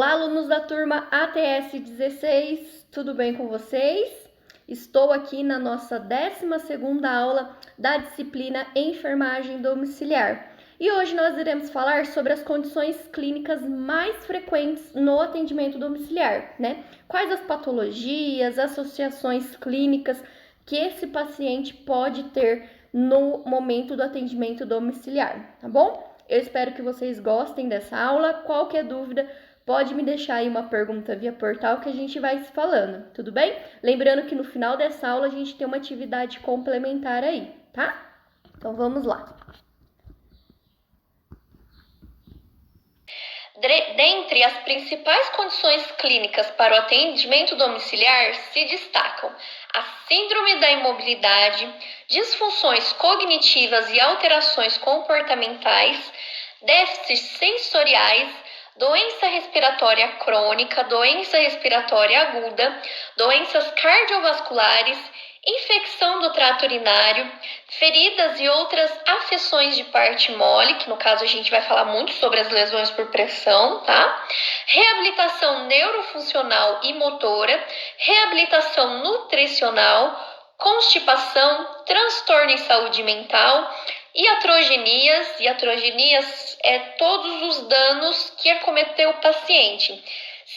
Olá, alunos da turma ATS 16, tudo bem com vocês? Estou aqui na nossa 12ª aula da disciplina Enfermagem Domiciliar. E hoje nós iremos falar sobre as condições clínicas mais frequentes no atendimento domiciliar, né? Quais as patologias, associações clínicas que esse paciente pode ter no momento do atendimento domiciliar, tá bom? Eu espero que vocês gostem dessa aula. Qualquer dúvida, pode me deixar aí uma pergunta via portal que a gente vai se falando, tudo bem? Lembrando que no final dessa aula a gente tem uma atividade complementar aí, tá? Então vamos lá. Dentre as principais condições clínicas para o atendimento domiciliar se destacam a síndrome da imobilidade, disfunções cognitivas e alterações comportamentais, déficits sensoriais, doença respiratória crônica, doença respiratória aguda, doenças cardiovasculares, infecção do trato urinário, feridas e outras afecções de parte mole, que no caso a gente vai falar muito sobre as lesões por pressão, tá? Reabilitação neurofuncional e motora, reabilitação nutricional, constipação, transtorno em saúde mental, iatrogenias. Iatrogenias é todos os danos que acometeu o paciente,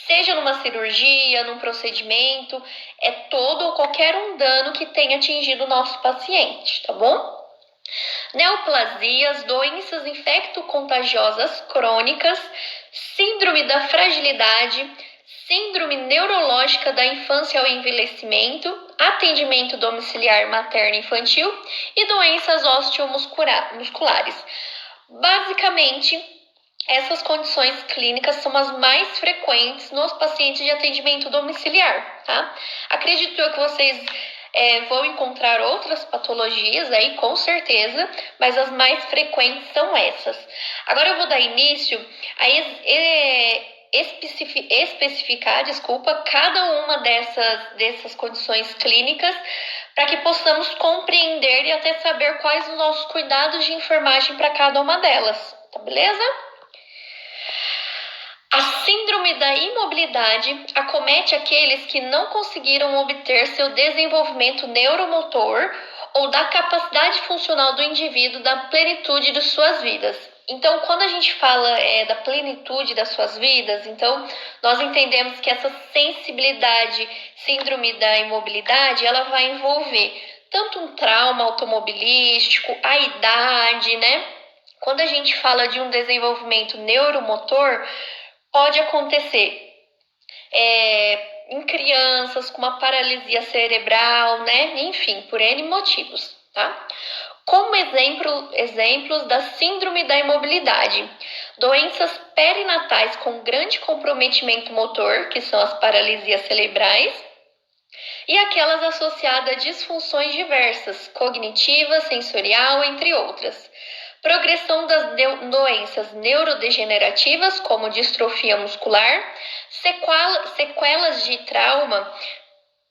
seja numa cirurgia, num procedimento, é todo ou qualquer um dano que tenha atingido o nosso paciente, tá bom? Neoplasias, doenças infecto-contagiosas crônicas, síndrome da fragilidade, síndrome neurológica da infância ao envelhecimento, atendimento domiciliar materno-infantil e doenças osteomusculares. Basicamente, essas condições clínicas são as mais frequentes nos pacientes de atendimento domiciliar, tá? Acredito eu que vocês vão encontrar outras patologias aí, com certeza, mas as mais frequentes são essas. Agora eu vou dar início a especificar cada uma dessas condições clínicas para que possamos compreender e até saber quais os nossos cuidados de enfermagem para cada uma delas, tá beleza? A síndrome da imobilidade acomete aqueles que não conseguiram obter seu desenvolvimento neuromotor ou da capacidade funcional do indivíduo da plenitude de suas vidas. Então, quando a gente fala da plenitude das suas vidas, então nós entendemos que essa sensibilidade, síndrome da imobilidade, ela vai envolver tanto um trauma automobilístico, a idade, né? Quando a gente fala de um desenvolvimento neuromotor, pode acontecer em crianças com uma paralisia cerebral, né? Enfim, por N motivos, tá? Como exemplos da síndrome da imobilidade, doenças perinatais com grande comprometimento motor, que são as paralisias cerebrais, e aquelas associadas a disfunções diversas, cognitivas, sensorial, entre outras. Progressão das doenças neurodegenerativas, como distrofia muscular, sequelas de trauma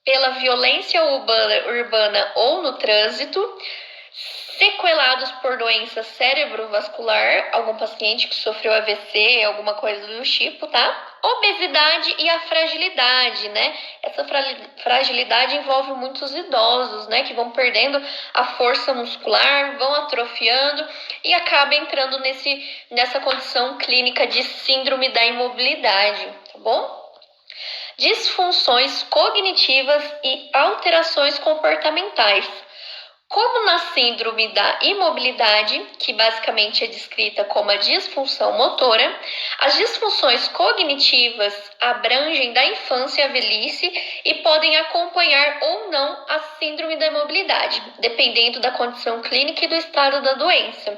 pela violência urbana ou no trânsito, sequelados por doença cerebrovascular, algum paciente que sofreu AVC, alguma coisa do tipo, tá? Obesidade e a fragilidade, né? Essa fragilidade envolve muitos idosos, né? Que vão perdendo a força muscular, vão atrofiando e acaba entrando nessa condição clínica de síndrome da imobilidade, tá bom? Disfunções cognitivas e alterações comportamentais. Como na síndrome da imobilidade, que basicamente é descrita como a disfunção motora, as disfunções cognitivas abrangem da infância à velhice e podem acompanhar ou não a síndrome da imobilidade, dependendo da condição clínica e do estado da doença.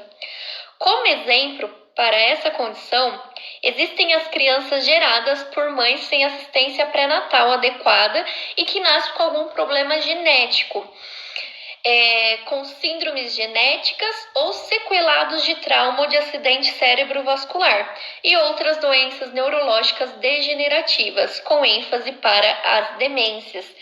Como exemplo, para essa condição, existem as crianças geradas por mães sem assistência pré-natal adequada e que nascem com algum problema genético, com síndromes genéticas ou sequelados de trauma ou de acidente cerebrovascular e outras doenças neurológicas degenerativas, com ênfase para as demências.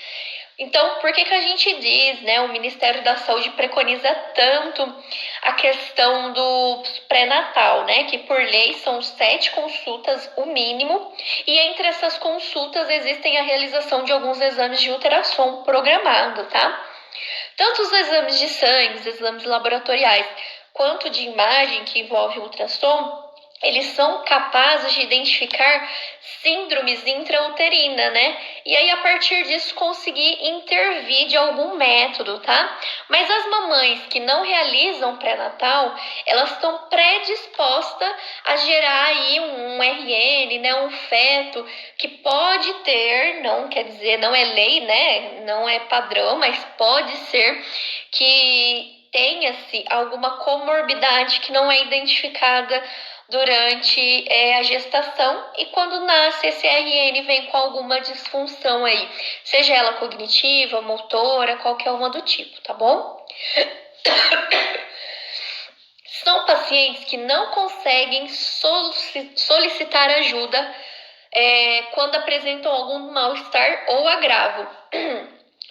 Então, por que que a gente diz, né, o Ministério da Saúde preconiza tanto a questão do pré-natal, né, que por lei são 7 consultas, o mínimo, e entre essas consultas existem a realização de alguns exames de ultrassom programado, tá? Tanto os exames de sangue, os exames laboratoriais, quanto de imagem que envolve ultrassom, eles são capazes de identificar síndromes intrauterina, né? E aí, a partir disso, conseguir intervir de algum método, tá? Mas as mamães que não realizam pré-natal, elas estão predispostas a gerar aí um RN, né? Um feto que pode ter, não quer dizer, não é lei, né? Não é padrão, mas pode ser que tenha-se alguma comorbidade que não é identificada durante a gestação, e quando nasce esse RN vem com alguma disfunção aí, seja ela cognitiva, motora, qualquer uma do tipo, tá bom? São pacientes que não conseguem solicitar ajuda quando apresentam algum mal-estar ou agravo.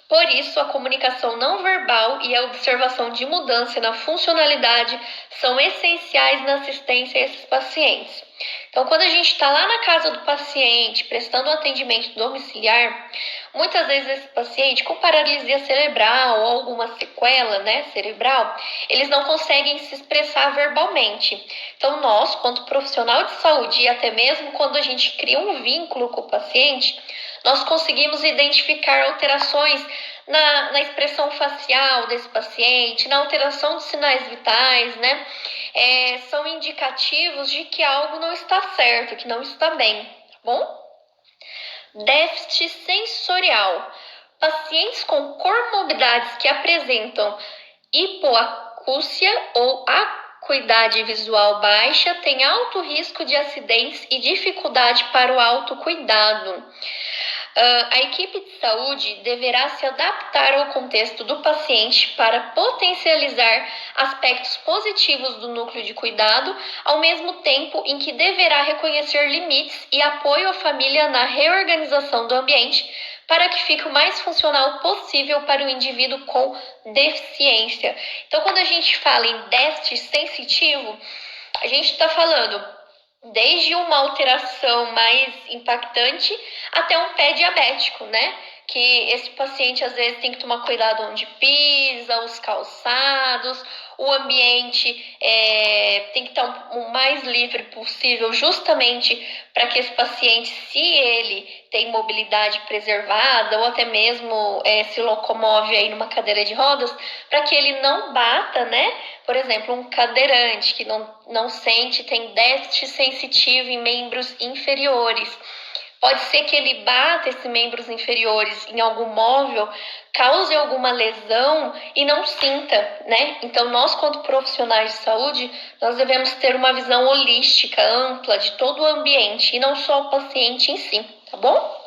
Por isso, a comunicação não verbal e a observação de mudança na funcionalidade são essenciais na assistência a esses pacientes. Então, quando a gente está lá na casa do paciente, prestando um atendimento domiciliar, muitas vezes esse paciente com paralisia cerebral ou alguma sequela, né, cerebral, eles não conseguem se expressar verbalmente. Então, nós, quanto profissional de saúde, e até mesmo quando a gente cria um vínculo com o paciente, nós conseguimos identificar alterações na expressão facial desse paciente, na alteração de sinais vitais, né? São indicativos de que algo não está certo, que não está bem, tá bom? Déficit sensorial. Pacientes com comorbidades que apresentam hipoacúsia ou acuidade visual baixa têm alto risco de acidentes e dificuldade para o autocuidado. A equipe de saúde deverá se adaptar ao contexto do paciente para potencializar aspectos positivos do núcleo de cuidado, ao mesmo tempo em que deverá reconhecer limites e apoio à família na reorganização do ambiente para que fique o mais funcional possível para o indivíduo com deficiência. Então, quando a gente fala em déficit sensitivo, a gente está falando desde uma alteração mais impactante até um pé diabético, né? Que esse paciente às vezes tem que tomar cuidado onde pisa, os calçados, o ambiente tem que estar o mais livre possível, justamente para que esse paciente, se ele tem mobilidade preservada ou até mesmo se locomove aí numa cadeira de rodas, para que ele não bata, né? Por exemplo, um cadeirante que não sente, tem déficit sensitivo em membros inferiores. Pode ser que ele bata esses membros inferiores em algum móvel, cause alguma lesão e não sinta, né? Então, nós, quanto profissionais de saúde, nós devemos ter uma visão holística, ampla de todo o ambiente e não só o paciente em si, tá bom?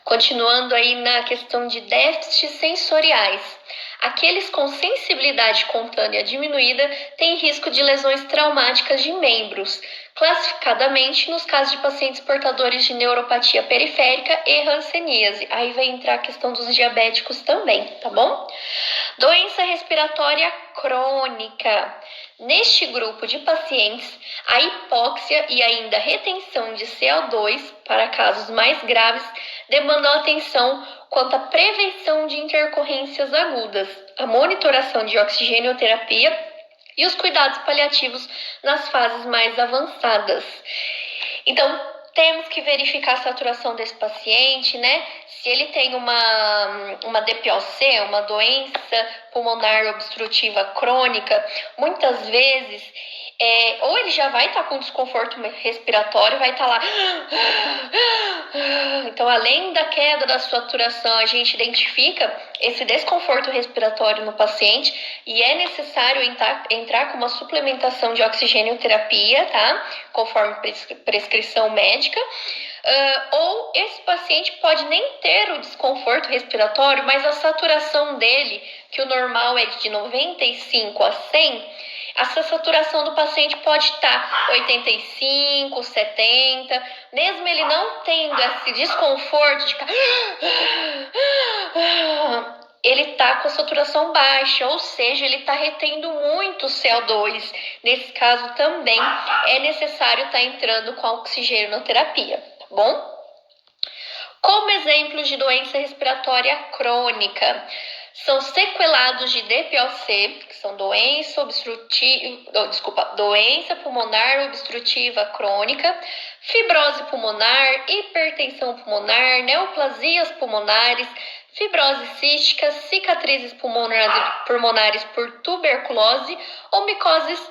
Continuando aí na questão de déficits sensoriais. Aqueles com sensibilidade cutânea diminuída têm risco de lesões traumáticas de membros, classificadamente nos casos de pacientes portadores de neuropatia periférica e hanseníase. Aí vai entrar a questão dos diabéticos também, tá bom? Doença respiratória crônica. Neste grupo de pacientes, a hipóxia e ainda retenção de CO2, para casos mais graves, demandam atenção quanto à prevenção de intercorrências agudas, a monitoração de oxigenoterapia e os cuidados paliativos nas fases mais avançadas. Então, temos que verificar a saturação desse paciente, né? Se ele tem uma DPOC, uma doença pulmonar obstrutiva crônica, muitas vezes, ou ele já vai estar com desconforto respiratório, vai estar lá. Então, além da queda da saturação, a gente identifica esse desconforto respiratório no paciente e é necessário entrar com uma suplementação de oxigenoterapia, tá? Conforme prescrição médica. Ou esse paciente pode nem ter o desconforto respiratório, mas a saturação dele, que o normal é de 95 a 100, essa saturação do paciente pode estar 85, 70, mesmo ele não tendo esse desconforto de ficar... ele está com a saturação baixa, ou seja, ele está retendo muito CO2. Nesse caso também é necessário estar entrando com a oxigenoterapia, tá bom? Como exemplos de doença respiratória crônica, são sequelados de DPOC, que são doença pulmonar obstrutiva crônica, fibrose pulmonar, hipertensão pulmonar, neoplasias pulmonares, fibrose cística, cicatrizes pulmonares por tuberculose ou micoses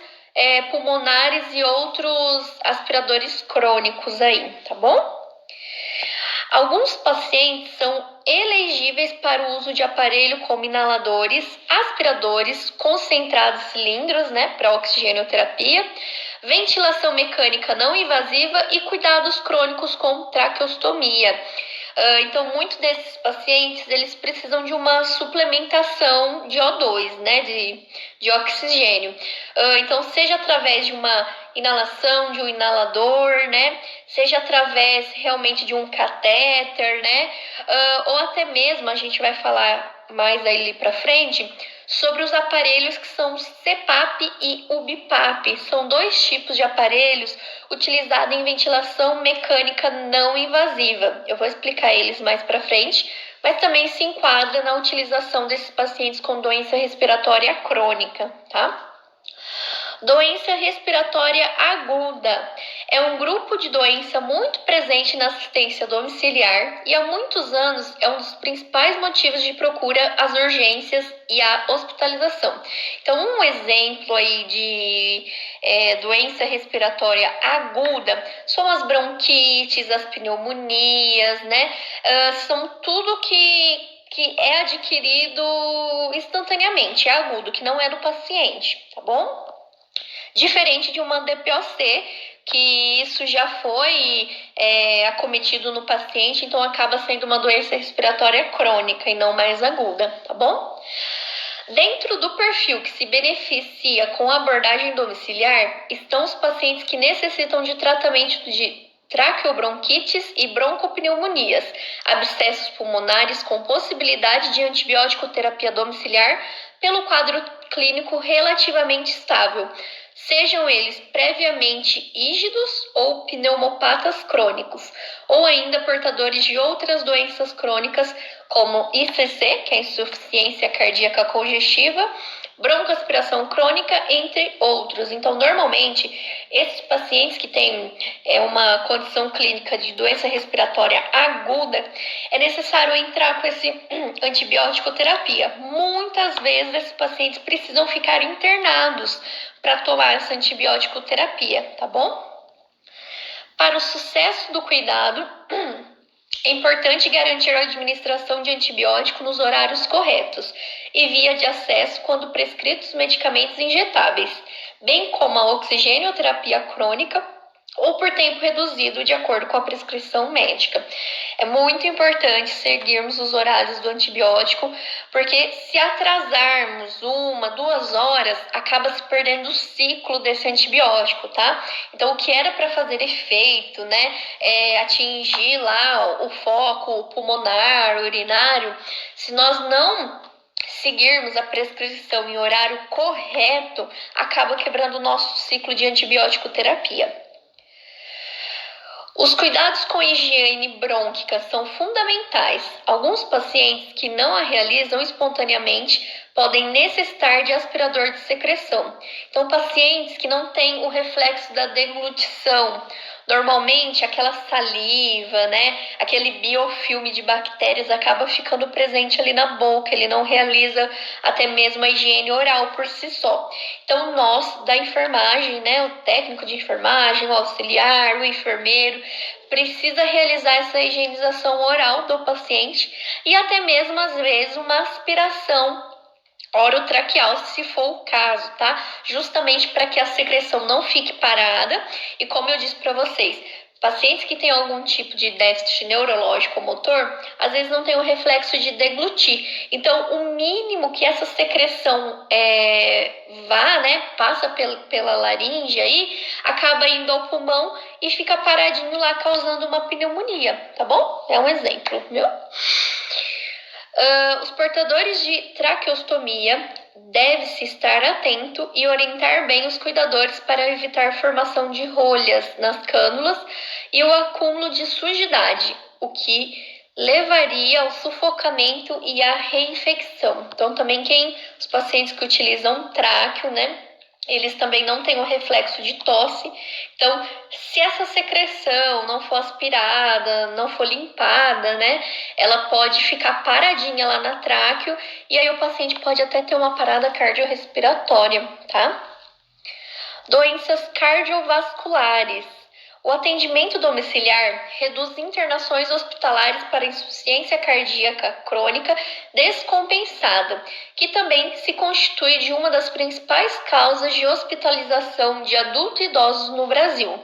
pulmonares e outros aspiradores crônicos aí, tá bom? Alguns pacientes são elegíveis para o uso de aparelho como inaladores, aspiradores, concentrados cilindros, né, para oxigenoterapia, ventilação mecânica não invasiva e cuidados crônicos com traqueostomia. Então, muitos desses pacientes, eles precisam de uma suplementação de O2, né, de oxigênio. Então, seja através de uma inalação, de um inalador, né, seja através realmente de um catéter, né, ou até mesmo, a gente vai falar mais ali para frente, sobre os aparelhos que são CPAP e UBIPAP. São dois tipos de aparelhos utilizados em ventilação mecânica não invasiva. Eu vou explicar eles mais para frente, mas também se enquadra na utilização desses pacientes com doença respiratória crônica, tá? Doença respiratória aguda é um grupo de doença muito presente na assistência domiciliar e há muitos anos é um dos principais motivos de procura às urgências e à hospitalização. Então, um exemplo aí de doença respiratória aguda são as bronquites, as pneumonias, né? São tudo que é adquirido instantaneamente, é agudo, que não é do paciente, tá bom? Diferente de uma DPOC, que isso já foi acometido no paciente, então acaba sendo uma doença respiratória crônica e não mais aguda, tá bom? Dentro do perfil que se beneficia com a abordagem domiciliar, estão os pacientes que necessitam de tratamento de traqueobronquites e broncopneumonias, abscessos pulmonares com possibilidade de antibiótico terapia domiciliar pelo quadro clínico relativamente estável, sejam eles previamente ígidos ou pneumopatas crônicos, ou ainda portadores de outras doenças crônicas como ICC, que é insuficiência cardíaca congestiva, broncoaspiração crônica, entre outros. Então, normalmente, esses pacientes que têm uma condição clínica de doença respiratória aguda, é necessário entrar com esse antibiótico terapia. Muitas vezes, esses pacientes precisam ficar internados para tomar essa antibiótico terapia, tá bom? Para o sucesso do cuidado, é importante garantir a administração de antibiótico nos horários corretos e via de acesso quando prescritos medicamentos injetáveis, bem como a oxigenoterapia crônica ou por tempo reduzido de acordo com a prescrição médica. É muito importante seguirmos os horários do antibiótico, porque se atrasarmos 1-2 horas, acaba se perdendo o ciclo desse antibiótico, tá? Então, o que era para fazer efeito, né, atingir lá o foco pulmonar, urinário, se nós não seguirmos a prescrição em horário correto, acaba quebrando o nosso ciclo de antibiótico terapia. Os cuidados com higiene brônquica são fundamentais. Alguns pacientes que não a realizam espontaneamente podem necessitar de aspirador de secreção. Então, pacientes que não têm o reflexo da deglutição, normalmente aquela saliva, né, aquele biofilme de bactérias acaba ficando presente ali na boca, ele não realiza até mesmo a higiene oral por si só. Então, nós da enfermagem, né, o técnico de enfermagem, o auxiliar, o enfermeiro, precisa realizar essa higienização oral do paciente e até mesmo, às vezes, uma aspiração orotraqueal, se for o caso, tá? Justamente para que a secreção não fique parada e, como eu disse para vocês, Pacientes que têm algum tipo de déficit neurológico ou motor, às vezes não tem o reflexo de deglutir. Então, o mínimo que essa secreção vá, né, passa pela laringe aí, acaba indo ao pulmão e fica paradinho lá, causando uma pneumonia, tá bom? É um exemplo, viu? Os portadores de traqueostomia deve-se estar atento e orientar bem os cuidadores para evitar formação de rolhas nas cânulas e o acúmulo de sujidade, o que levaria ao sufocamento e à reinfecção. Então, também os pacientes que utilizam tráqueo, né, eles também não têm o reflexo de tosse. Então, se essa secreção não for aspirada, não for limpada, né, ela pode ficar paradinha lá na tráqueo e aí o paciente pode até ter uma parada cardiorrespiratória, tá? Doenças cardiovasculares. O atendimento domiciliar reduz internações hospitalares para insuficiência cardíaca crônica descompensada, que também se constitui de uma das principais causas de hospitalização de adultos e idosos no Brasil.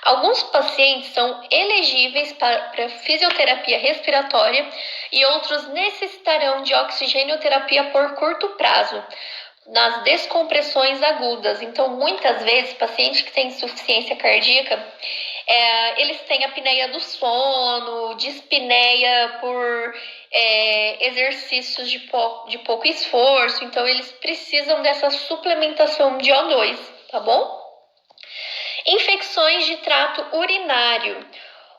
Alguns pacientes são elegíveis para fisioterapia respiratória e outros necessitarão de oxigenoterapia por curto prazo, nas descompressões agudas. Então, muitas vezes, pacientes que têm insuficiência cardíaca, eles têm apneia do sono, dispneia por exercícios de pouco esforço. Então, eles precisam dessa suplementação de O2, tá bom? Infecções de trato urinário.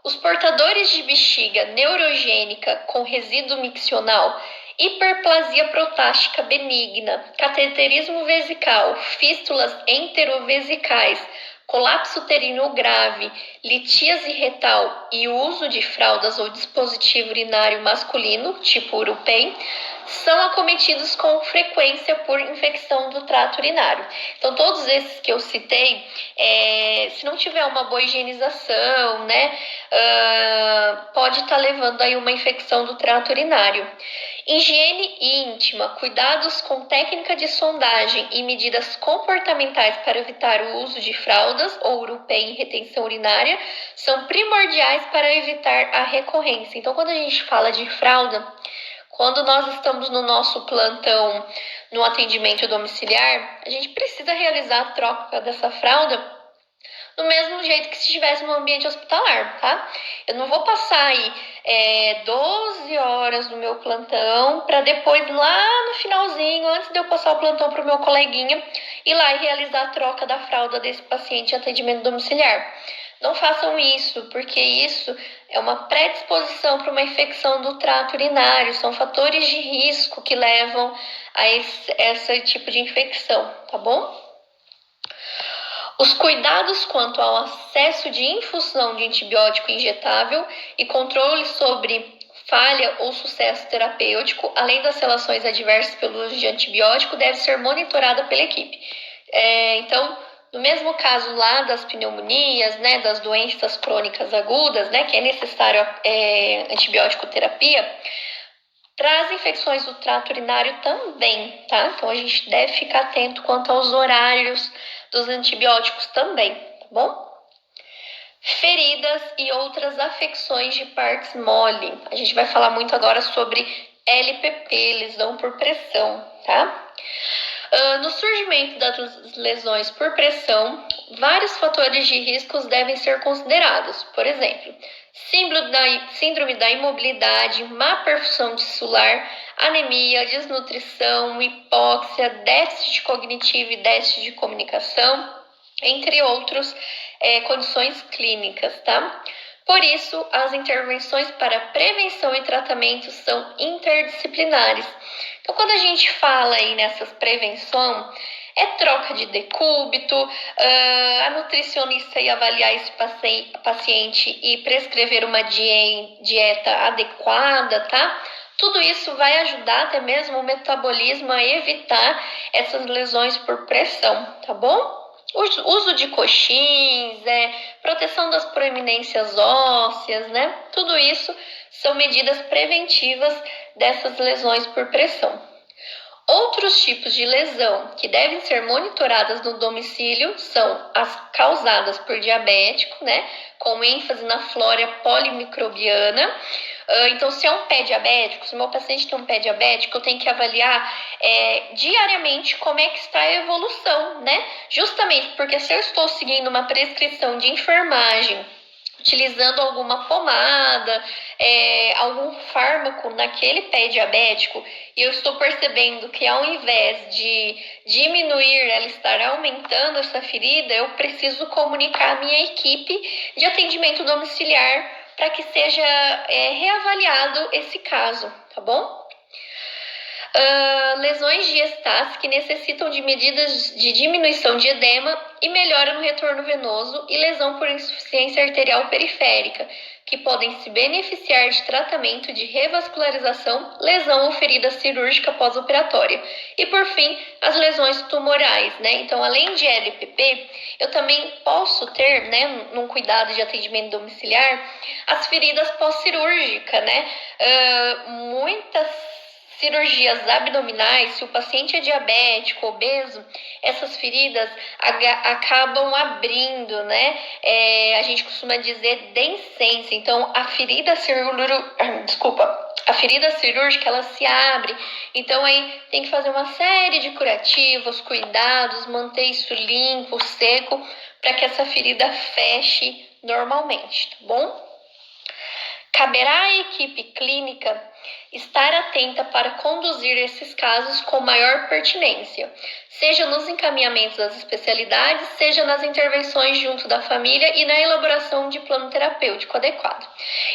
Os portadores de bexiga neurogênica com resíduo miccional, hiperplasia protástica benigna, cateterismo vesical, fístulas enterovesicais, colapso uterino grave, litíase retal e o uso de fraldas ou dispositivo urinário masculino, tipo Urupen, são acometidos com frequência por infecção do trato urinário. Então, todos esses que eu citei, se não tiver uma boa higienização, né, pode estar levando aí uma infecção do trato urinário. Higiene íntima, cuidados com técnica de sondagem e medidas comportamentais para evitar o uso de fraldas ou Urupen em retenção urinária são primordiais para evitar a recorrência. Então, quando a gente fala de fralda, quando nós estamos no nosso plantão, no atendimento domiciliar, a gente precisa realizar a troca dessa fralda do mesmo jeito que se estivesse no ambiente hospitalar, tá? Eu não vou passar aí 12 horas do meu plantão para depois, lá no finalzinho, antes de eu passar o plantão para o meu coleguinha, ir lá e realizar a troca da fralda desse paciente em atendimento domiciliar. Não façam isso, porque isso é uma predisposição para uma infecção do trato urinário. São fatores de risco que levam a esse tipo de infecção, tá bom? Os cuidados quanto ao acesso de infusão de antibiótico injetável e controle sobre falha ou sucesso terapêutico, além das relações adversas pelo uso de antibiótico, deve ser monitorada pela equipe. Então, no mesmo caso lá das pneumonias, né, das doenças crônicas agudas, né, que é necessário antibiótico terapia, para as infecções do trato urinário também, tá? Então, a gente deve ficar atento quanto aos horários dos antibióticos também, tá bom? Feridas e outras afecções de partes mole. A gente vai falar muito agora sobre LPP, lesão por pressão, tá? No surgimento das lesões por pressão, vários fatores de riscos devem ser considerados. Por exemplo, síndrome da imobilidade, má perfusão tissular, anemia, desnutrição, hipóxia, déficit cognitivo e déficit de comunicação, entre outras condições clínicas, tá? Por isso, as intervenções para prevenção e tratamento são interdisciplinares. Então, quando a gente fala aí nessas prevenção, troca de decúbito, a nutricionista ir avaliar esse paciente e prescrever uma dieta adequada, tá? Tudo isso vai ajudar até mesmo o metabolismo a evitar essas lesões por pressão, tá bom? O uso de coxins, proteção das proeminências ósseas, né? Tudo isso são medidas preventivas dessas lesões por pressão. Outros tipos de lesão que devem ser monitoradas no domicílio são as causadas por diabético, né? Com ênfase na flora polimicrobiana. Então, se é um pé diabético, se o meu paciente tem um pé diabético, eu tenho que avaliar diariamente como é que está a evolução, né? Justamente porque se eu estou seguindo uma prescrição de enfermagem, utilizando alguma pomada, algum fármaco naquele pé diabético, e eu estou percebendo que ao invés de diminuir, ela estar aumentando essa ferida, eu preciso comunicar a minha equipe de atendimento domiciliar para que seja reavaliado esse caso, tá bom? Lesões de Estácio que necessitam de medidas de diminuição de edema e melhora no retorno venoso, e lesão por insuficiência arterial periférica, que podem se beneficiar de tratamento de revascularização, lesão ou ferida cirúrgica pós-operatória. E por fim, as lesões tumorais, né? Então, além de LPP, eu também posso ter, né, num cuidado de atendimento domiciliar, as feridas pós-cirúrgicas, né? Muitas cirurgias abdominais, se o paciente é diabético, obeso, essas feridas acabam abrindo, né? A gente costuma dizer deiscência. Então, a ferida cirúrgica, ela se abre. Então, aí tem que fazer uma série de curativos, cuidados, manter isso limpo, seco, para que essa ferida feche normalmente, tá bom? Caberá à equipe clínica estar atenta para conduzir esses casos com maior pertinência, seja nos encaminhamentos das especialidades, seja nas intervenções junto da família e na elaboração de plano terapêutico adequado.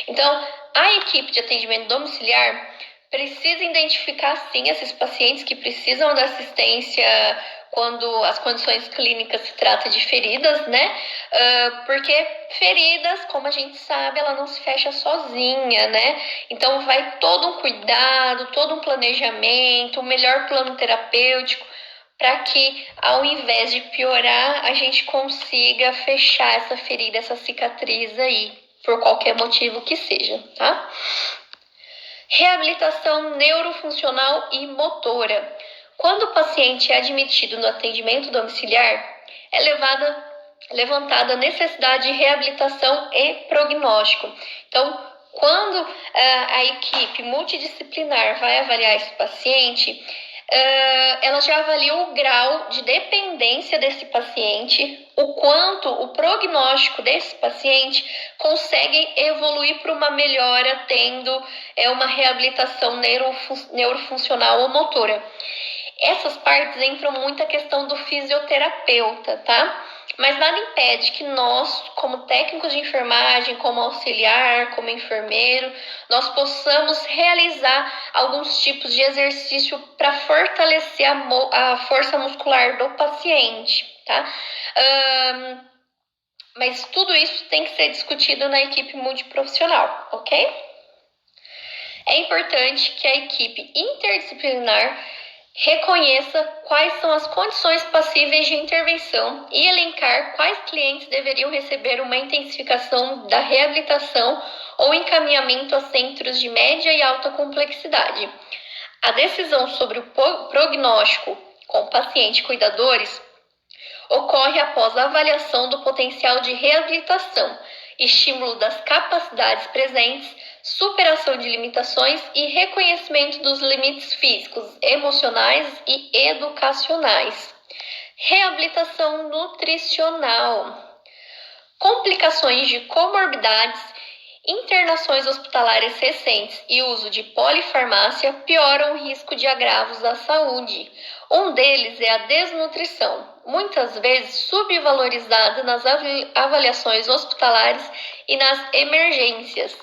Então, a equipe de atendimento domiciliar precisa identificar, sim, esses pacientes que precisam da assistência quando as condições clínicas se trata de feridas, né? Porque feridas, como a gente sabe, ela não se fecha sozinha, né? Então vai todo um cuidado, todo um planejamento, um melhor plano terapêutico, para que ao invés de piorar, a gente consiga fechar essa ferida, essa cicatriz aí, por qualquer motivo que seja, tá? Reabilitação neurofuncional e motora. Quando o paciente é admitido no atendimento domiciliar, é levantada a necessidade de reabilitação e prognóstico. Então, quando a equipe multidisciplinar vai avaliar esse paciente, ela já avalia o grau de dependência desse paciente, o quanto o prognóstico desse paciente consegue evoluir para uma melhora, tendo uma reabilitação neurofuncional ou motora. Essas partes entram muito a questão do fisioterapeuta, tá? Mas nada impede que nós, como técnicos de enfermagem, como auxiliar, como enfermeiro, nós possamos realizar alguns tipos de exercício para fortalecer a força muscular do paciente, tá? Mas tudo isso tem que ser discutido na equipe multiprofissional, ok? É importante que a equipe interdisciplinar reconheça quais são as condições passíveis de intervenção e elencar quais clientes deveriam receber uma intensificação da reabilitação ou encaminhamento a centros de média e alta complexidade. A decisão sobre o prognóstico com paciente e cuidadores ocorre após a avaliação do potencial de reabilitação, estímulo das capacidades presentes, superação de limitações e reconhecimento dos limites físicos, emocionais e educacionais. Reabilitação nutricional. Complicações de comorbidades, internações hospitalares recentes e uso de polifarmácia pioram o risco de agravos à saúde. Um deles é a desnutrição, muitas vezes subvalorizada nas avaliações hospitalares e nas emergências.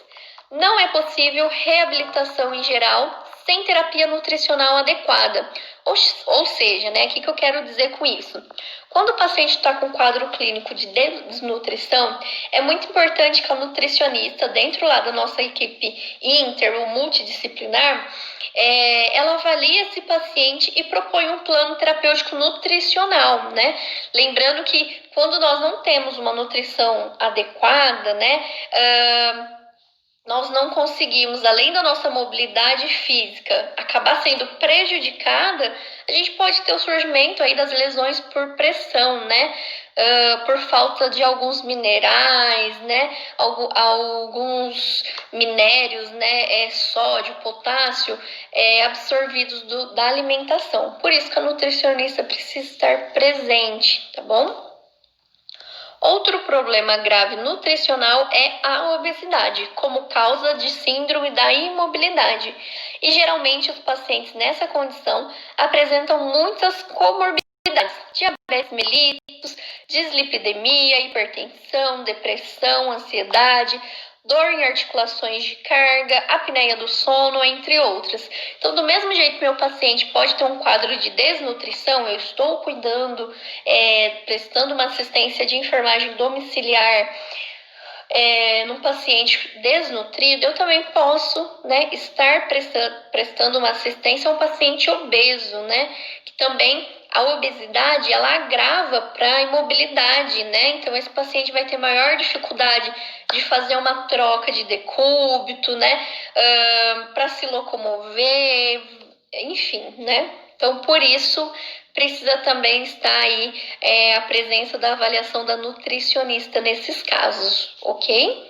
Não é possível reabilitação em geral sem terapia nutricional adequada. Ou seja, né, o que eu quero dizer com isso? Quando o paciente está com quadro clínico de desnutrição, é muito importante que a nutricionista, dentro lá da nossa equipe inter ou multidisciplinar, ela avalie esse paciente e propõe um plano terapêutico nutricional, né? Lembrando que quando nós não temos uma nutrição adequada, né, nós não conseguimos, além da nossa mobilidade física, acabar sendo prejudicada, a gente pode ter o surgimento aí das lesões por pressão, né? Por falta de alguns minerais, né? Alguns minérios, né? Sódio, potássio, absorvidos da alimentação. Por isso que a nutricionista precisa estar presente, tá bom? Outro problema grave nutricional é a obesidade, como causa de síndrome da imobilidade. E geralmente os pacientes nessa condição apresentam muitas comorbidades: diabetes mellitus, dislipidemia, hipertensão, depressão, ansiedade, dor em articulações de carga, apneia do sono, entre outras. Então, do mesmo jeito que meu paciente pode ter um quadro de desnutrição, eu estou cuidando, prestando uma assistência de enfermagem domiciliar num paciente desnutrido, eu também posso, né, estar prestando uma assistência a um paciente obeso, né, que também a obesidade, ela agrava para a imobilidade, né, então esse paciente vai ter maior dificuldade de fazer uma troca de decúbito, né, para se locomover, enfim, né, então por isso precisa também estar aí a presença da avaliação da nutricionista nesses casos, ok?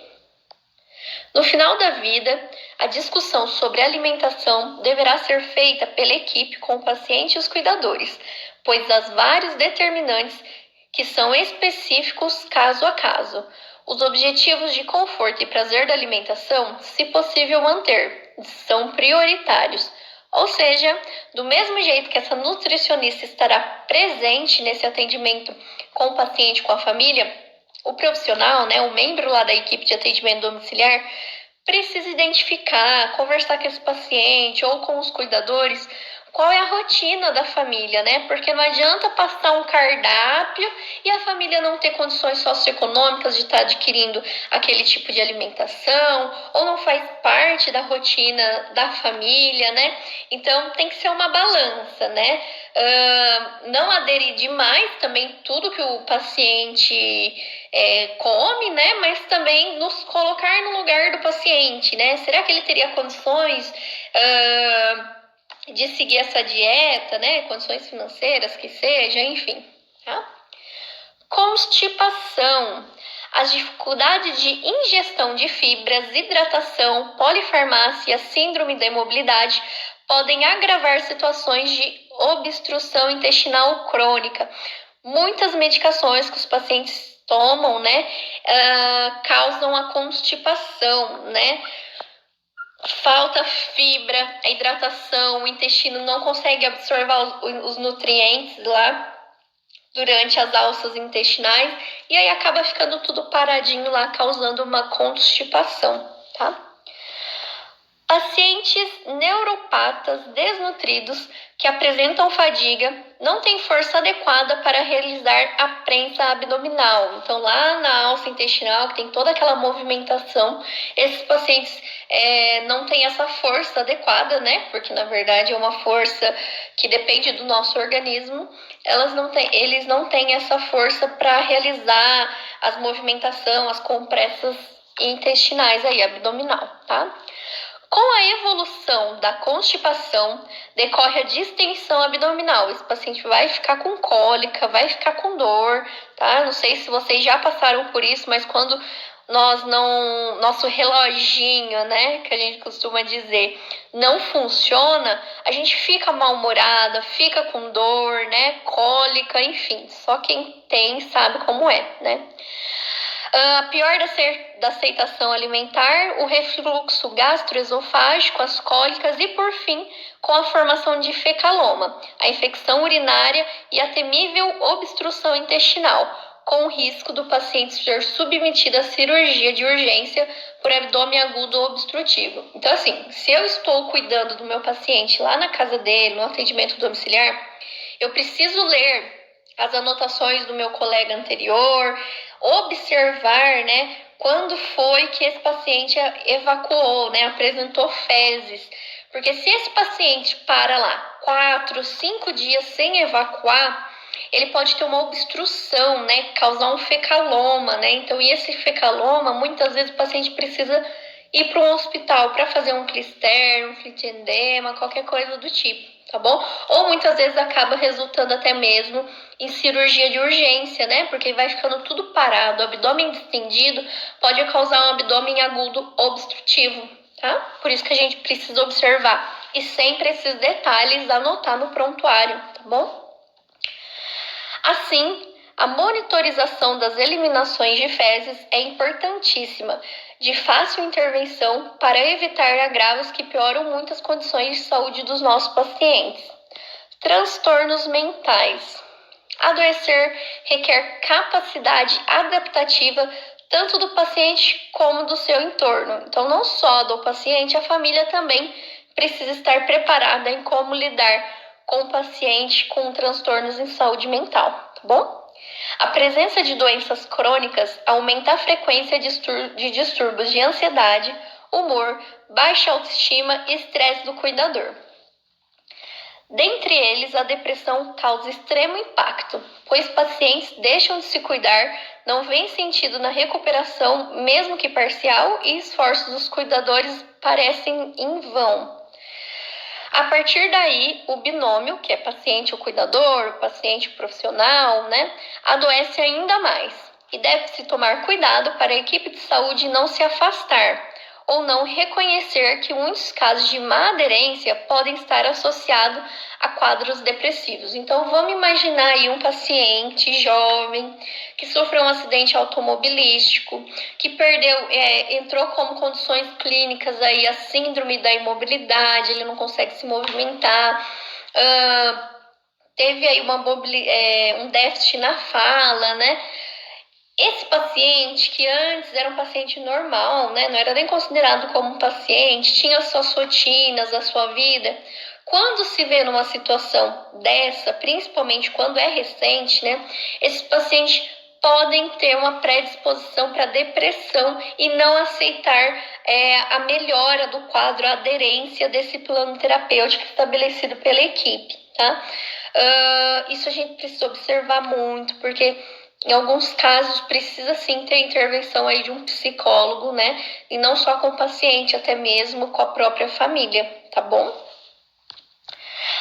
No final da vida, a discussão sobre alimentação deverá ser feita pela equipe com o paciente e os cuidadores, pois há vários determinantes que são específicos caso a caso. Os objetivos de conforto e prazer da alimentação, se possível manter, são prioritários. Ou seja, do mesmo jeito que essa nutricionista estará presente nesse atendimento com o paciente, com a família, o profissional, né, o membro lá da equipe de atendimento domiciliar, precisa identificar, conversar com esse paciente ou com os cuidadores, qual é a rotina da família, né? Porque não adianta passar um cardápio e a família não ter condições socioeconômicas de estar adquirindo aquele tipo de alimentação, ou não faz parte da rotina da família, né? Então tem que ser uma balança, né? Não aderir demais também tudo que o paciente come, né? Mas também nos colocar no lugar do paciente, né? Será que ele teria condições de seguir essa dieta, né? Condições financeiras que seja, enfim, tá? Constipação. As dificuldades de ingestão de fibras, hidratação, polifarmácia, síndrome da imobilidade podem agravar situações de obstrução intestinal crônica. Muitas medicações que os pacientes tomam, né, causam a constipação, né? Falta fibra, a hidratação, o intestino não consegue absorver os nutrientes lá durante as alças intestinais e aí acaba ficando tudo paradinho lá, causando uma constipação, tá? Pacientes neuropatas desnutridos que apresentam fadiga não têm força adequada para realizar a prensa abdominal. Então, lá na alça intestinal, que tem toda aquela movimentação, esses pacientes não têm essa força adequada, né? Porque, na verdade, é uma força que depende do nosso organismo. Eles não têm essa força para realizar as movimentações, as compressas intestinais aí, abdominal, tá? Com a evolução da constipação, decorre a distensão abdominal. Esse paciente vai ficar com cólica, vai ficar com dor, tá? Não sei se vocês já passaram por isso, mas quando nosso reloginho, né, que a gente costuma dizer, não funciona, a gente fica mal-humorada, fica com dor, né, cólica, enfim. Só quem tem sabe como é, né? Pior da aceitação alimentar, o refluxo gastroesofágico, as cólicas e, por fim, com a formação de fecaloma, a infecção urinária e a temível obstrução intestinal, com o risco do paciente ser submetido à cirurgia de urgência por abdômen agudo obstrutivo. Então, assim, se eu estou cuidando do meu paciente lá na casa dele, no atendimento domiciliar, eu preciso ler as anotações do meu colega anterior, observar, né, quando foi que esse paciente evacuou, né, apresentou fezes. Porque se esse paciente para lá 4, 5 dias sem evacuar, ele pode ter uma obstrução, né, causar um fecaloma, né? Então, e esse fecaloma, muitas vezes o paciente precisa ir para um hospital para fazer um clister, um fitedema, qualquer coisa do tipo, tá bom? Ou muitas vezes acaba resultando até mesmo em cirurgia de urgência, né? Porque vai ficando tudo parado, o abdômen distendido pode causar um abdômen agudo obstrutivo, tá? Por isso que a gente precisa observar e sempre esses detalhes anotar no prontuário, tá bom? Assim, a monitorização das eliminações de fezes é importantíssima, de fácil intervenção para evitar agravos que pioram muito as condições de saúde dos nossos pacientes. Transtornos mentais. Adoecer requer capacidade adaptativa tanto do paciente como do seu entorno. Então, não só do paciente, a família também precisa estar preparada em como lidar com o paciente com transtornos em saúde mental, tá bom? A presença de doenças crônicas aumenta a frequência de distúrbios de ansiedade, humor, baixa autoestima e estresse do cuidador. Dentre eles, a depressão causa extremo impacto, pois pacientes deixam de se cuidar, não veem sentido na recuperação, mesmo que parcial, e esforços dos cuidadores parecem em vão. A partir daí, o binômio, que é paciente ou cuidador, paciente profissional, né, adoece ainda mais. E deve-se tomar cuidado para a equipe de saúde não se afastar ou não reconhecer que muitos casos de má aderência podem estar associados a quadros depressivos. Então, vamos imaginar aí um paciente jovem que sofreu um acidente automobilístico, que entrou como condições clínicas aí a síndrome da imobilidade, ele não consegue se movimentar, teve aí um déficit na fala, né? Esse paciente, que antes era um paciente normal, né, não era nem considerado como um paciente, tinha as suas rotinas, a sua vida, quando se vê numa situação dessa, principalmente quando é recente, né, esses pacientes podem ter uma predisposição para depressão e não aceitar a melhora do quadro, a aderência desse plano terapêutico estabelecido pela equipe, tá? Isso a gente precisa observar muito, porque em alguns casos precisa sim ter intervenção aí de um psicólogo, né? E não só com o paciente, até mesmo com a própria família, tá bom?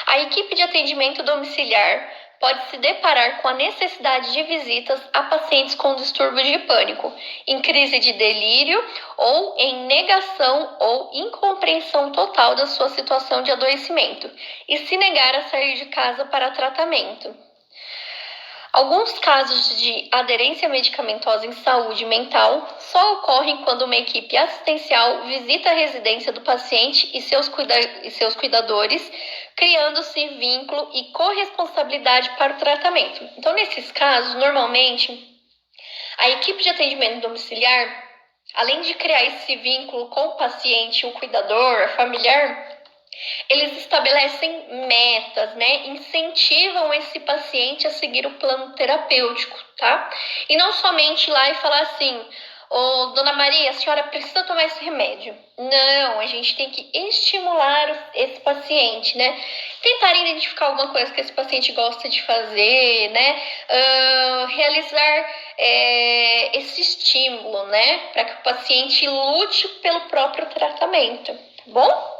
A equipe de atendimento domiciliar pode se deparar com a necessidade de visitas a pacientes com distúrbio de pânico, em crise de delírio ou em negação ou incompreensão total da sua situação de adoecimento e se negar a sair de casa para tratamento. Alguns casos de aderência medicamentosa em saúde mental só ocorrem quando uma equipe assistencial visita a residência do paciente e seus cuidadores, criando-se vínculo e corresponsabilidade para o tratamento. Então, nesses casos, normalmente, a equipe de atendimento domiciliar, além de criar esse vínculo com o paciente, o cuidador, a familiar, eles estabelecem metas, né? Incentivam esse paciente a seguir o plano terapêutico, tá? E não somente ir lá e falar assim: ô, dona Maria, a senhora precisa tomar esse remédio. Não, a gente tem que estimular esse paciente, né? Tentar identificar alguma coisa que esse paciente gosta de fazer, né? Realizar esse estímulo, né? Para que o paciente lute pelo próprio tratamento, tá bom?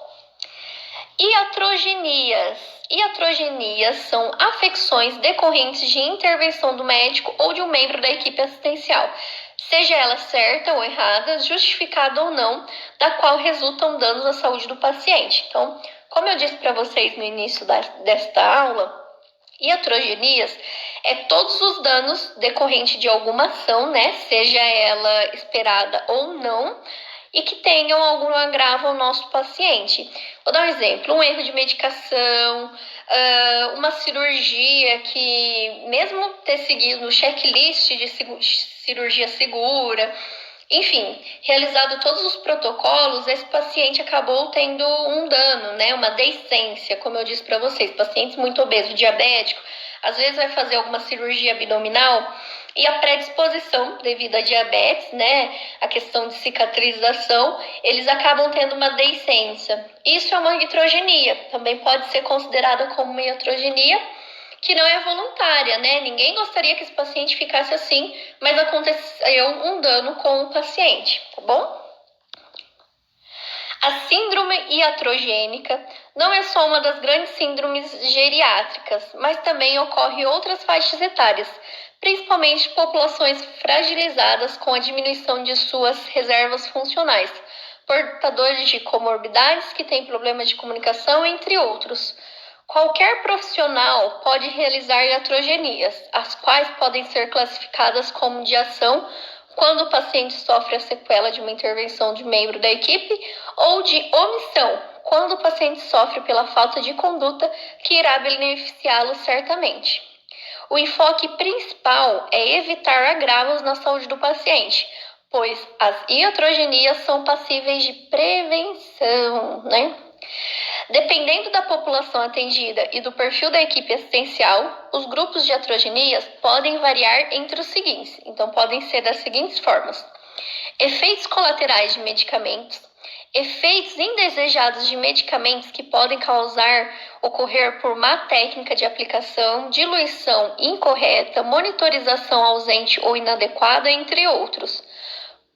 Iatrogenias. Iatrogenias são afecções decorrentes de intervenção do médico ou de um membro da equipe assistencial, seja ela certa ou errada, justificada ou não, da qual resultam danos à saúde do paciente. Então, como eu disse para vocês no início desta aula, iatrogenias é todos os danos decorrentes de alguma ação, né, seja ela esperada ou não, e que tenham algum agravo ao nosso paciente. Vou dar um exemplo: um erro de medicação, uma cirurgia que, mesmo ter seguido o checklist de cirurgia segura, enfim, realizado todos os protocolos, esse paciente acabou tendo um dano, né? Uma deiscência, como eu disse para vocês, pacientes muito obesos, diabéticos, às vezes vai fazer alguma cirurgia abdominal e a predisposição devido à diabetes, né, a questão de cicatrização, eles acabam tendo uma deiscência. Isso é uma iatrogenia, também pode ser considerada como uma iatrogenia que não é voluntária, né? Ninguém gostaria que esse paciente ficasse assim, mas aconteceu um dano com o paciente, tá bom? A síndrome iatrogênica não é só uma das grandes síndromes geriátricas, mas também ocorre em outras faixas etárias, principalmente populações fragilizadas com a diminuição de suas reservas funcionais, portadores de comorbidades que têm problemas de comunicação, entre outros. Qualquer profissional pode realizar iatrogenias, as quais podem ser classificadas como de ação quando o paciente sofre a sequela de uma intervenção de membro da equipe, ou de omissão, quando o paciente sofre pela falta de conduta que irá beneficiá-lo certamente. O enfoque principal é evitar agravos na saúde do paciente, pois as iatrogenias são passíveis de prevenção, né? Dependendo da população atendida e do perfil da equipe assistencial, os grupos de iatrogenias podem variar entre os seguintes. Então, podem ser das seguintes formas: efeitos colaterais de medicamentos, efeitos indesejados de medicamentos que podem ocorrer por má técnica de aplicação, diluição incorreta, monitorização ausente ou inadequada, entre outros.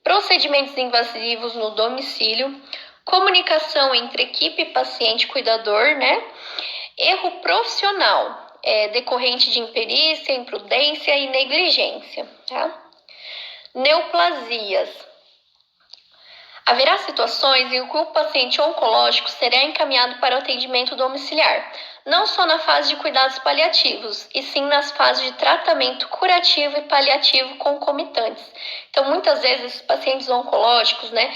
Procedimentos invasivos no domicílio, comunicação entre equipe e paciente cuidador, né? Erro profissional, decorrente de imperícia, imprudência e negligência, tá? Neoplasias. Haverá situações em que o paciente oncológico será encaminhado para o atendimento domiciliar, não só na fase de cuidados paliativos, e sim nas fases de tratamento curativo e paliativo concomitantes. Então, muitas vezes, os pacientes oncológicos, né,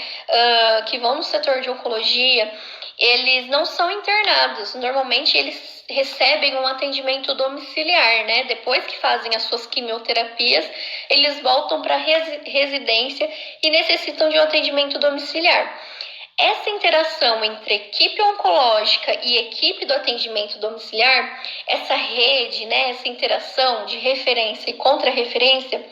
que vão no setor de oncologia, eles não são internados. Normalmente, eles recebem um atendimento domiciliar, né? Depois que fazem as suas quimioterapias, eles voltam para a residência e necessitam de um atendimento domiciliar. Essa interação entre equipe oncológica e equipe do atendimento domiciliar, essa rede, né, essa interação de referência e contra-referência,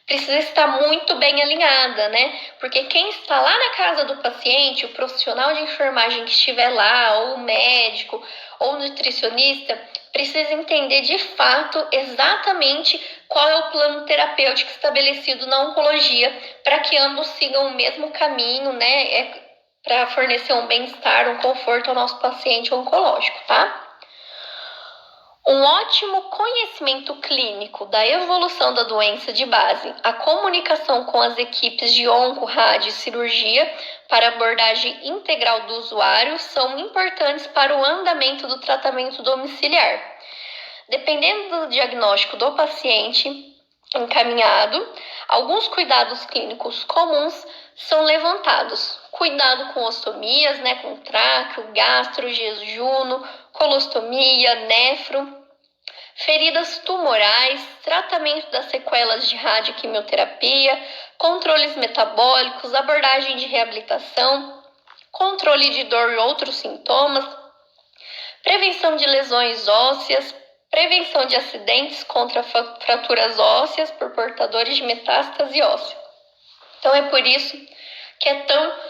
precisa estar muito bem alinhada, né? Porque quem está lá na casa do paciente, o profissional de enfermagem que estiver lá, ou o médico, ou o nutricionista, precisa entender de fato exatamente qual é o plano terapêutico estabelecido na oncologia, para que ambos sigam o mesmo caminho, né? Para fornecer um bem-estar, um conforto ao nosso paciente oncológico, tá? Um ótimo conhecimento clínico da evolução da doença de base, a comunicação com as equipes de onco, rádio e cirurgia para abordagem integral do usuário são importantes para o andamento do tratamento domiciliar. Dependendo do diagnóstico do paciente encaminhado, alguns cuidados clínicos comuns são levantados. Cuidado com ostomias, né, com tráqueo, gastro, jejuno, colostomia, nefro, feridas tumorais, tratamento das sequelas de radioquimioterapia, controles metabólicos, abordagem de reabilitação, controle de dor e outros sintomas, prevenção de lesões ósseas, prevenção de acidentes contra fraturas ósseas por portadores de metástase óssea. Então é por isso que é tão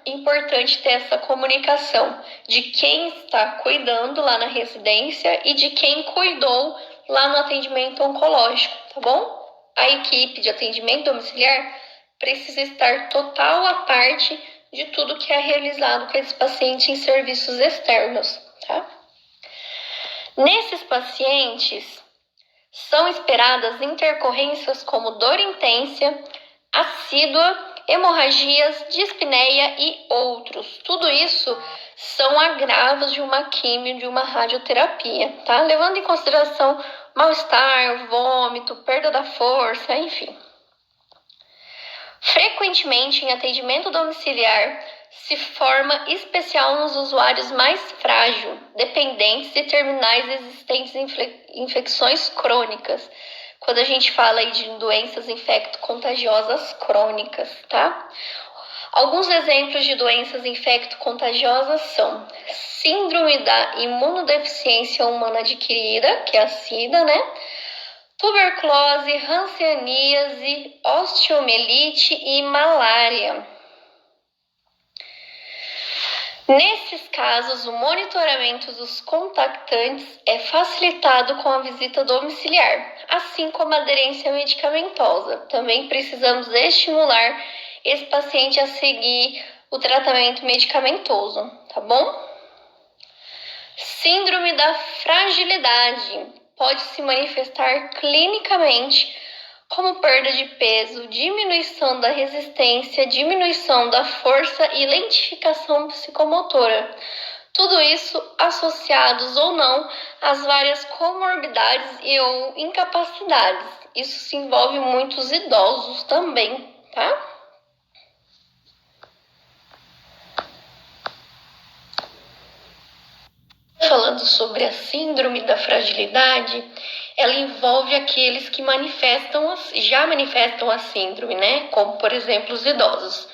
importante ter essa comunicação de quem está cuidando lá na residência e de quem cuidou lá no atendimento oncológico, tá bom? A equipe de atendimento domiciliar precisa estar total à parte de tudo que é realizado com esse paciente em serviços externos, tá? Nesses pacientes, são esperadas intercorrências como dor intensa, assídua, hemorragias, dispneia e outros. Tudo isso são agravos de uma quimio, de uma radioterapia, tá? Levando em consideração mal-estar, vômito, perda da força, enfim. Frequentemente, em atendimento domiciliar, se forma especial nos usuários mais frágeis, dependentes e terminais existentes em infecções crônicas. Quando a gente fala aí de doenças infecto-contagiosas crônicas, tá? Alguns exemplos de doenças infecto-contagiosas são síndrome da imunodeficiência humana adquirida, que é a SIDA, né? Tuberculose, hanseníase, osteomielite e malária. Nesses casos, o monitoramento dos contactantes é facilitado com a visita domiciliar, assim como a aderência medicamentosa. Também precisamos estimular esse paciente a seguir o tratamento medicamentoso, tá bom? Síndrome da fragilidade pode se manifestar clinicamente como perda de peso, diminuição da resistência, diminuição da força e lentificação psicomotora. Tudo isso associados ou não às várias comorbidades e ou incapacidades. Isso se envolve muitos idosos também, tá? Falando sobre a síndrome da fragilidade, ela envolve aqueles que já manifestam a síndrome, né? Como, por exemplo, os idosos,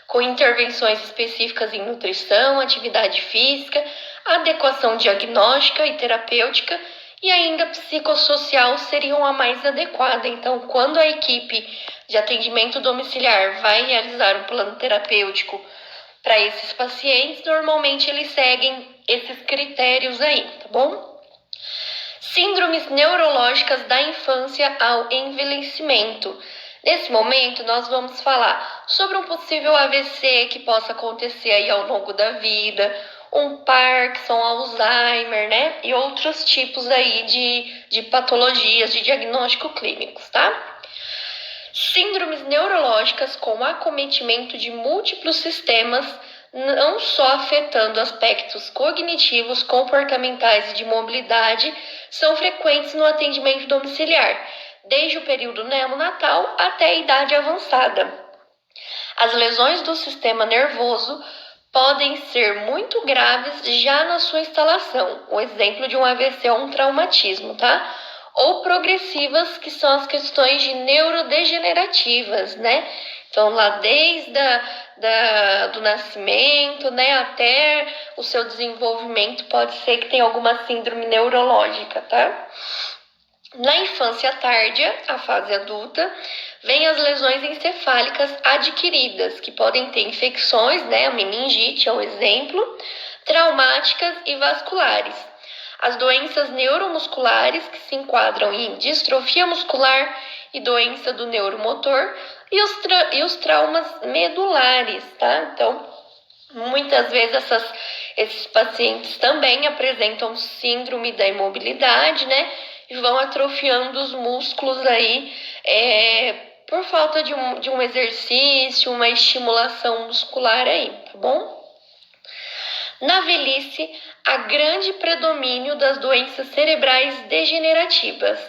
com intervenções específicas em nutrição, atividade física, adequação diagnóstica e terapêutica e ainda psicossocial seriam a mais adequada. Então, quando a equipe de atendimento domiciliar vai realizar um plano terapêutico para esses pacientes, normalmente eles seguem esses critérios aí, tá bom? Síndromes neurológicas da infância ao envelhecimento. Nesse momento, nós vamos falar sobre um possível AVC que possa acontecer aí ao longo da vida, um Parkinson, Alzheimer, né? E outros tipos aí de patologias, de diagnóstico clínicos, tá? Síndromes neurológicas com acometimento de múltiplos sistemas, não só afetando aspectos cognitivos, comportamentais e de mobilidade, são frequentes no atendimento domiciliar, desde o período neonatal até a idade avançada. As lesões do sistema nervoso podem ser muito graves já na sua instalação. O exemplo de um AVC é um traumatismo, tá? Ou progressivas, que são as questões de neurodegenerativas, né? Então, lá desde do nascimento, né, até o seu desenvolvimento, pode ser que tenha alguma síndrome neurológica, tá? Na infância tardia, a fase adulta, vem as lesões encefálicas adquiridas, que podem ter infecções, né, a meningite é um exemplo, traumáticas e vasculares. As doenças neuromusculares, que se enquadram em distrofia muscular e doença do neuromotor, e os traumas medulares, tá? Então, muitas vezes esses pacientes também apresentam síndrome da imobilidade, né? E vão atrofiando os músculos aí por falta de um exercício, uma estimulação muscular aí, tá bom? Na velhice, há grande predomínio das doenças cerebrais degenerativas,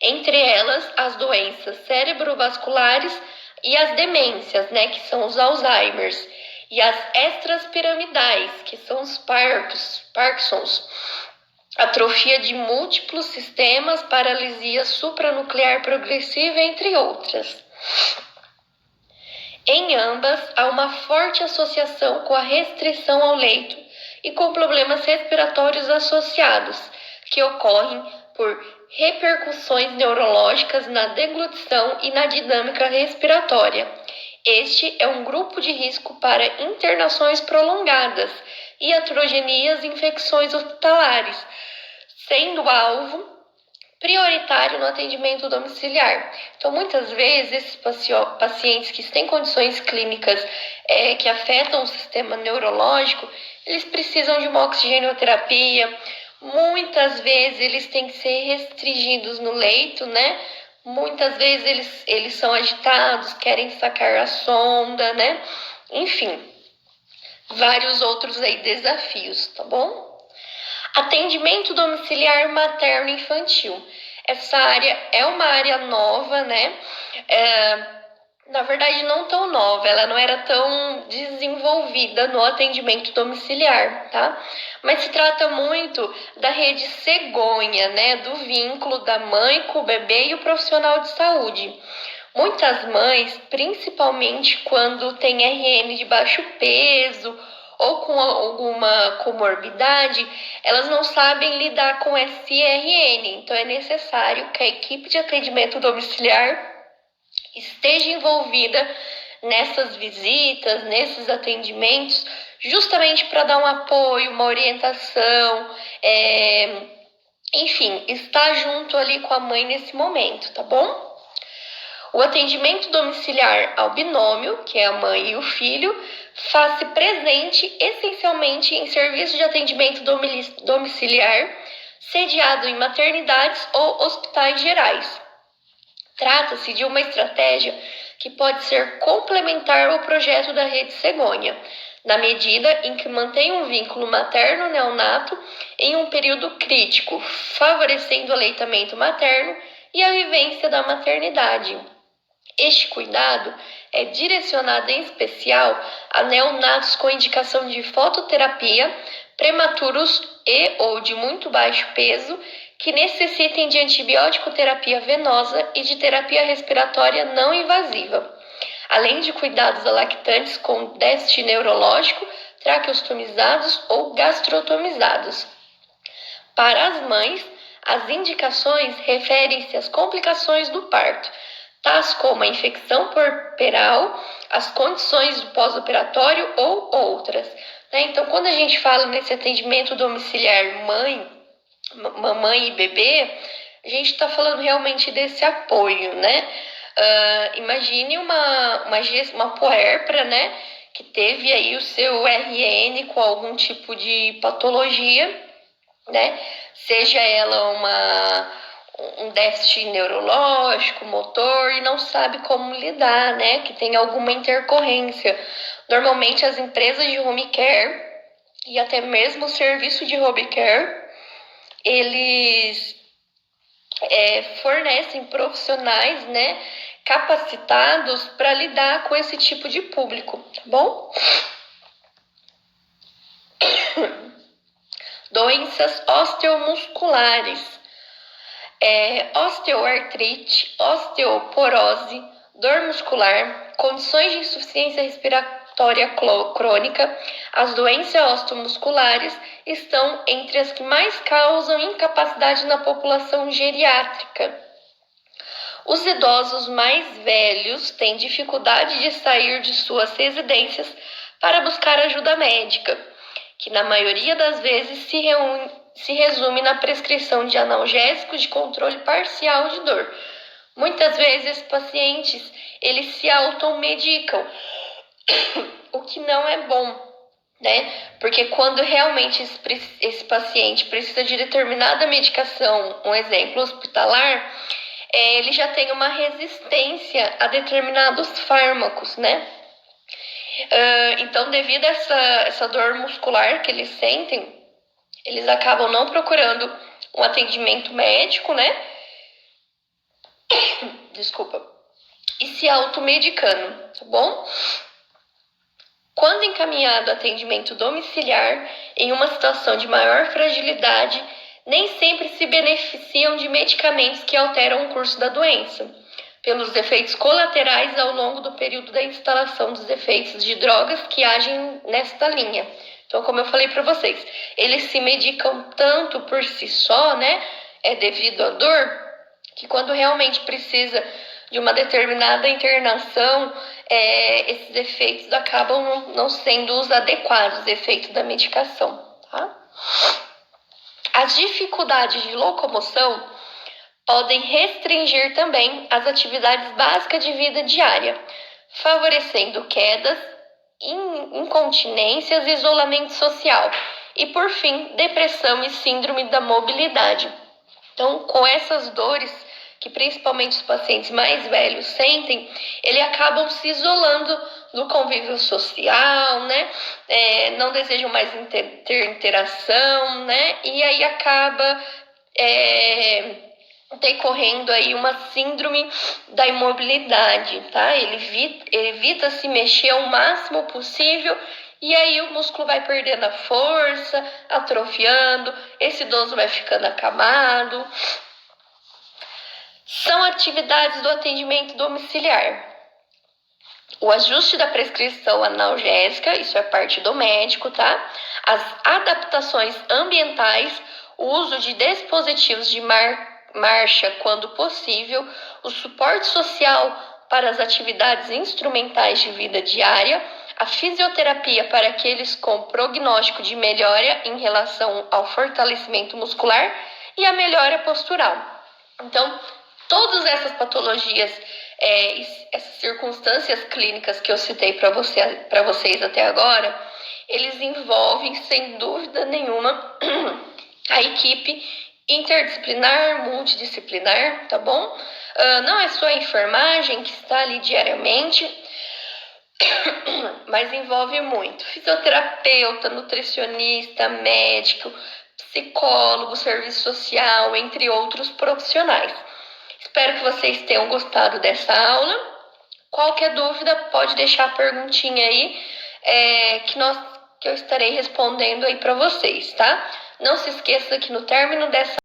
entre elas as doenças cerebrovasculares e as demências, né, que são os Alzheimers, e as extrapiramidais, que são os Parkinsons, atrofia de múltiplos sistemas, paralisia supranuclear progressiva, entre outras. Em ambas, há uma forte associação com a restrição ao leito e com problemas respiratórios associados, que ocorrem por repercussões neurológicas na deglutição e na dinâmica respiratória. Este é um grupo de risco para internações prolongadas, iatrogenias e infecções hospitalares, sendo alvo prioritário no atendimento domiciliar. Então, muitas vezes, esses pacientes que têm condições clínicas que afetam o sistema neurológico, eles precisam de uma oxigenoterapia. Muitas vezes, eles têm que ser restringidos no leito, né? Muitas vezes, eles são agitados, querem sacar a sonda, né? Enfim, vários outros aí desafios, tá bom? Atendimento domiciliar materno-infantil. Essa área é uma área nova, né? Na verdade, não tão nova, ela não era tão desenvolvida no atendimento domiciliar, tá? Mas se trata muito da rede cegonha, né? Do vínculo da mãe com o bebê e o profissional de saúde. Muitas mães, principalmente quando tem RN de baixo peso ou com alguma comorbidade, elas não sabem lidar com esse RN. Então, é necessário que a equipe de atendimento domiciliar esteja envolvida nessas visitas, nesses atendimentos, justamente para dar um apoio, uma orientação, enfim, estar junto ali com a mãe nesse momento, tá bom? O atendimento domiciliar ao binômio, que é a mãe e o filho, faz-se presente essencialmente em serviços de atendimento domiciliar, sediado em maternidades ou hospitais gerais. Trata-se de uma estratégia que pode ser complementar ao projeto da Rede Cegonha, na medida em que mantém um vínculo materno-neonato em um período crítico, favorecendo o aleitamento materno e a vivência da maternidade. Este cuidado é direcionado em especial a neonatos com indicação de fototerapia, prematuros e ou de muito baixo peso, que necessitem de antibiótico terapia venosa e de terapia respiratória não invasiva, além de cuidados a lactantes com déficit neurológico, traqueostomizados ou gastrotomizados. Para as mães, as indicações referem-se às complicações do parto, tais como a infecção puerperal, as condições do pós-operatório ou outras. Então, quando a gente fala nesse atendimento domiciliar mamãe e bebê, a gente está falando realmente desse apoio, né? Imagine uma puérpera, né, que teve aí o seu RN com algum tipo de patologia, né? Seja ela um déficit neurológico, motor, e não sabe como lidar, né? Que tem alguma intercorrência. Normalmente as empresas de home care e até mesmo o serviço de home care, eles fornecem profissionais, né, capacitados para lidar com esse tipo de público, tá bom? Doenças osteomusculares, osteoartrite, osteoporose, dor muscular, condições de insuficiência respiratória crônica. As doenças osteomusculares estão entre as que mais causam incapacidade na população geriátrica. Os idosos mais velhos têm dificuldade de sair de suas residências para buscar ajuda médica, que na maioria das vezes se resume na prescrição de analgésicos de controle parcial de dor. Muitas vezes, pacientes, eles se automedicam, o que não é bom, né? Porque quando realmente esse paciente precisa de determinada medicação, um exemplo hospitalar, ele já tem uma resistência a determinados fármacos, né? Então, devido a essa dor muscular que eles sentem, eles acabam não procurando um atendimento médico, né? Desculpa. E se automedicando, tá bom? Quando encaminhado ao atendimento domiciliar, em uma situação de maior fragilidade, nem sempre se beneficiam de medicamentos que alteram o curso da doença, pelos efeitos colaterais ao longo do período da instalação dos efeitos de drogas que agem nesta linha. Então, como eu falei para vocês, eles se medicam tanto por si só, né, devido à dor, que quando realmente precisa de uma determinada internação, esses efeitos acabam não sendo os adequados, os efeitos da medicação, tá? As dificuldades de locomoção podem restringir também as atividades básicas de vida diária, favorecendo quedas, incontinências e isolamento social, e por fim, depressão e síndrome da mobilidade. Então, com essas dores que principalmente os pacientes mais velhos sentem, eles acabam se isolando do convívio social, né? Não desejam mais ter interação, né? E aí acaba decorrendo aí uma síndrome da imobilidade, tá? Ele evita se mexer o máximo possível e aí o músculo vai perdendo a força, atrofiando, esse idoso vai ficando acamado. São atividades do atendimento domiciliar. O ajuste da prescrição analgésica, isso é parte do médico, tá? As adaptações ambientais, o uso de dispositivos de marcha quando possível, o suporte social para as atividades instrumentais de vida diária, a fisioterapia para aqueles com prognóstico de melhora em relação ao fortalecimento muscular e a melhora postural. Então, todas essas patologias essas circunstâncias clínicas que eu citei para vocês até agora, eles envolvem, sem dúvida nenhuma, a equipe interdisciplinar, multidisciplinar, tá bom? Não é só a enfermagem que está ali diariamente, mas envolve muito fisioterapeuta, nutricionista, médico, psicólogo, serviço social, entre outros profissionais. Espero que vocês tenham gostado dessa aula. Qualquer dúvida, pode deixar a perguntinha aí, que eu estarei respondendo aí para vocês, tá? Não se esqueça que no término dessa